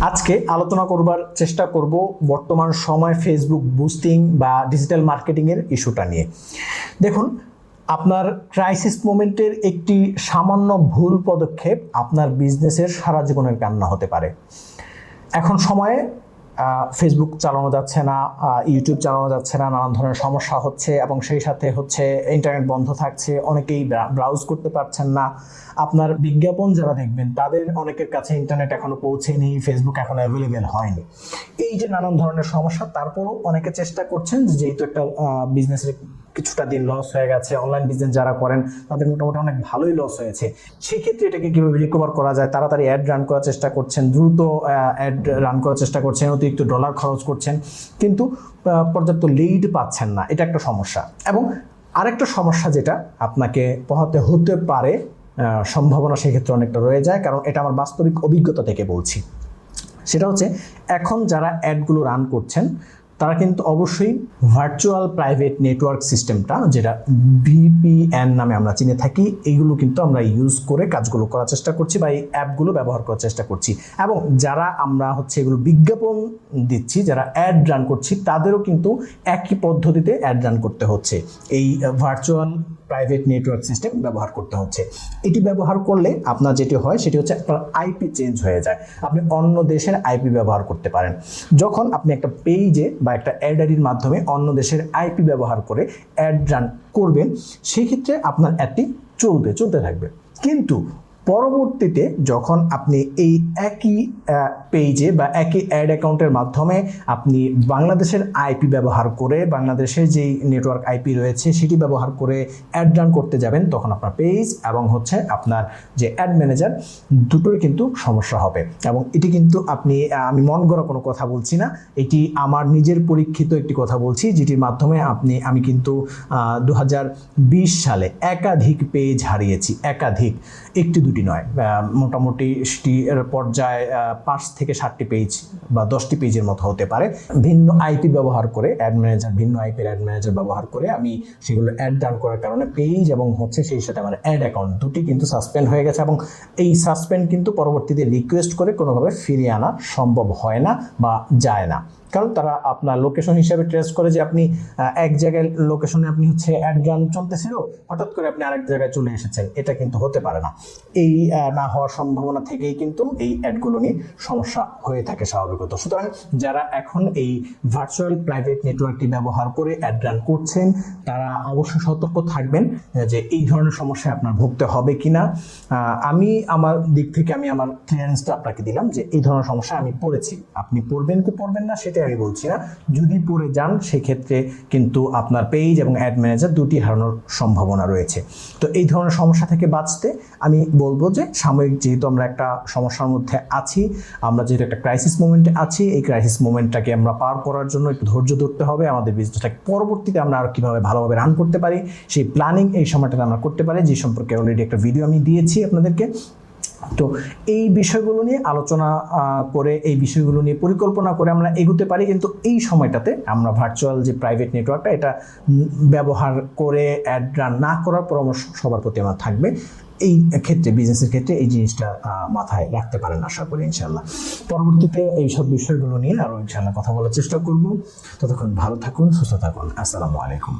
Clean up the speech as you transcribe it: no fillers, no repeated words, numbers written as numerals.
আজকে আলোচনা করবার চেষ্টা করব বর্তমান সময় ফেসবুক বুস্টিং বা ডিজিটাল মার্কেটিং এর ইস্যুটা নিয়ে। দেখুন, আপনার ক্রাইসিস মোমেন্টের একটি সামান্য ভুল পদক্ষেপ আপনার বিজনেসের সারা জীবনের কান্না হতে পারে। এখন সময়ে ফেসবুক চালানো যাচ্ছে না, ইউটিউব চালানো যাচ্ছে না, নানান ধরনের সমস্যা হচ্ছে এবং সেই সাথে হচ্ছে ইন্টারনেট বন্ধ থাকছে, অনেকেই ব্রাউজ করতে পারছেন না। আপনার বিজ্ঞাপন যারা দেখবেন তাদের অনেকের কাছে ইন্টারনেট এখনো পৌঁছেনি, ফেসবুক এখনো অ্যাভেলেবেল হয়নি। এই যে নানান ধরনের সমস্যা, তারপরও অনেকে চেষ্টা করছেন, যেহেতু একটা বিজনেসের কিছুটা দিন লস হয়ে গেছে, অনলাইন বিজনেস যারা করেন তাদের মোটামুটি অনেক ভালোই লস হয়েছে, সেই ক্ষেত্রে এটাকে কিভাবে রিকভার করা যায়, তাড়াতাড়ি অ্যাড রান করার চেষ্টা করছেন, দ্রুত অ্যাড রান করার চেষ্টা করছেন, অতিরিক্ত ডলার খরচ করছেন, কিন্তু পর্যাপ্ত লিড পাচ্ছেন না, এটা একটা সমস্যা। এবং আরেকটা সমস্যা যেটা আপনাকে পোহাতে হতে পারে, সম্ভাবনা সেক্ষেত্রে অনেকটা রয়ে যায়, কারণ এটা আমার বাস্তবিক অভিজ্ঞতা থেকে বলছি। সেটা হচ্ছে, এখন যারা অ্যাডগুলো রান করছেন তারা কিন্তু অবশ্যই ভার্চুয়াল প্রাইভেট নেটওয়ার্ক সিস্টেমটা, যেটা ভিপিএন নামে আমরা চিনে থাকি, এইগুলো কিন্তু আমরা ইউজ করে কাজগুলো করার চেষ্টা করছি বা এই অ্যাপগুলো ব্যবহার করার চেষ্টা করছি। এবং যারা আমরা হচ্ছে এগুলো বিজ্ঞাপন দিচ্ছি, যারা অ্যাড রান করছি, তাদেরও কিন্তু একই পদ্ধতিতে অ্যাড রান করতে হচ্ছে, এই ভার্চুয়াল প্রাইভেট নেটওয়ার্ক সিস্টেম ব্যবহার করতে হচ্ছে। এটি ব্যবহার করলে আপনার যেটি হয় সেটি হচ্ছে আপনার আইপি চেঞ্জ হয়ে যায়, আপনি অন্য দেশের আইপি ব্যবহার করতে পারেন। যখন আপনি একটা পেজে বা একটা অ্যাড আইডির মাধ্যমে অন্য দেশের আইপি ব্যবহার করে অ্যাড রান করবেন, সেই ক্ষেত্রে আপনার অ্যাডটি চলতে থাকবে। কিন্তু পরবর্তীতে যখন আপনি এই একই পেজে বা একই অ্যাড অ্যাকাউন্টের মাধ্যমে আপনি বাংলাদেশের আইপি ব্যবহার করে, বাংলাদেশের যেই নেটওয়ার্ক আইপি রয়েছে সেটি ব্যবহার করে অ্যাড রান করতে যাবেন, তখন আপনার পেজ এবং হচ্ছে আপনার যে অ্যাড ম্যানেজার, দুটোই কিন্তু সমস্যা হবে। এবং এটি কিন্তু আমি মন গড়া কোনো কথা বলছি না, এটি আমার নিজের পরীক্ষিত একটি কথা বলছি, যেটির মাধ্যমে আমি কিন্তু 2020 সালে একাধিক পেজ হারিয়েছি, একটি দুটি নয়, মোটামুটি সেটির পর্যায়ে 5 থেকে 7টি পেজ বা 10টি পেজের মতো হতে পারে। ভিন্ন আইপি ব্যবহার করে অ্যাড ম্যানেজার, ভিন্ন আইপির অ্যাড ম্যানেজার ব্যবহার করে আমি সেগুলো অ্যাড রান করার কারণে পেজ এবং হচ্ছে সেই সাথে আমার অ্যাড অ্যাকাউন্ট দুটি কিন্তু সাসপেন্ড হয়ে গেছে। এবং এই সাসপেন্ড কিন্তু পরবর্তীতে রিকোয়েস্ট করে কোনোভাবে ফিরিয়ে আনা সম্ভব হয় না বা যায় না, কারণ তারা আপনার লোকেশন হিসাবে ট্রেস করে যে আপনি এক জায়গায় লোকেশনে আপনি হচ্ছে অ্যাড রান চলতেছিল, হঠাৎ করে আপনি আরেক জায়গায় চলে এসেছেন, এটা কিন্তু হতে পারে না। এই না হওয়ার সম্ভাবনা থেকেই কিন্তু এই অ্যাডগুলো নিয়ে সমস্যা হয়ে থাকে স্বাভাবিকত। সুতরাং যারা এখন এই ভার্চুয়াল প্রাইভেট নেটওয়ার্কটি ব্যবহার করে অ্যাড রান করছেন, তারা অবশ্যই সতর্ক থাকবেন যে এই ধরনের সমস্যায় আপনার ভুগতে হবে কিনা। আমি আমার দিক থেকে আমার ক্লিয়ারেন্সটা আপনাকে দিলাম যে এই ধরনের সমস্যা আমি পড়েছি, আপনি পড়বেন কি পড়বেন না সেটা আমি বলছি না, যদি পড়ে যান সেক্ষেত্রে কিন্তু আপনার পেজ এবং অ্যাড ম্যানেজার দুটি হারানোর সম্ভাবনা রয়েছে। তো এই ধরনের সমস্যা থেকে বাঁচতে আমি বলবো যে সাময়িক যেহেতু আমরা একটা সমস্যার মধ্যে আছি, আমরা যেহেতু একটা ক্রাইসিস মোমেন্টে আছি, এই ক্রাইসিস মোমেন্টটাকে আমরা পার করার জন্য একটু ধৈর্য ধরতে হবে। আমাদের বিজনেসটাকে পরবর্তীতে আমরা আর কীভাবে ভালোভাবে রান করতে পারি সেই প্ল্যানিং এই সময়টাতে আমরা করতে পারি, যে সম্পর্কে অলরেডি একটা ভিডিও আমি দিয়েছি আপনাদেরকে। তো এই বিষয়গুলো নিয়ে আলোচনা করে, এই বিষয়গুলো নিয়ে পরিকল্পনা করে আমরা এগোতে পারি। কিন্তু এই সময়টাতে আমরা ভার্চুয়াল যে প্রাইভেট নেটওয়ার্কটা, এটা ব্যবহার করে অ্যাড রান না করার পরামর্শ সবার প্রতি আমার থাকবে। এই ক্ষেত্রে, বিজনেসের ক্ষেত্রে এই জিনিসটা মাথায় রাখতে পারেন আশা করি ইনশাল্লাহ। পরবর্তীতে এইসব বিষয়গুলো নিয়ে আরও ইনশাল্লাহ কথা বলার চেষ্টা করব। ততক্ষণ ভালো থাকুন, সুস্থ থাকুন। আসসালামু আলাইকুম।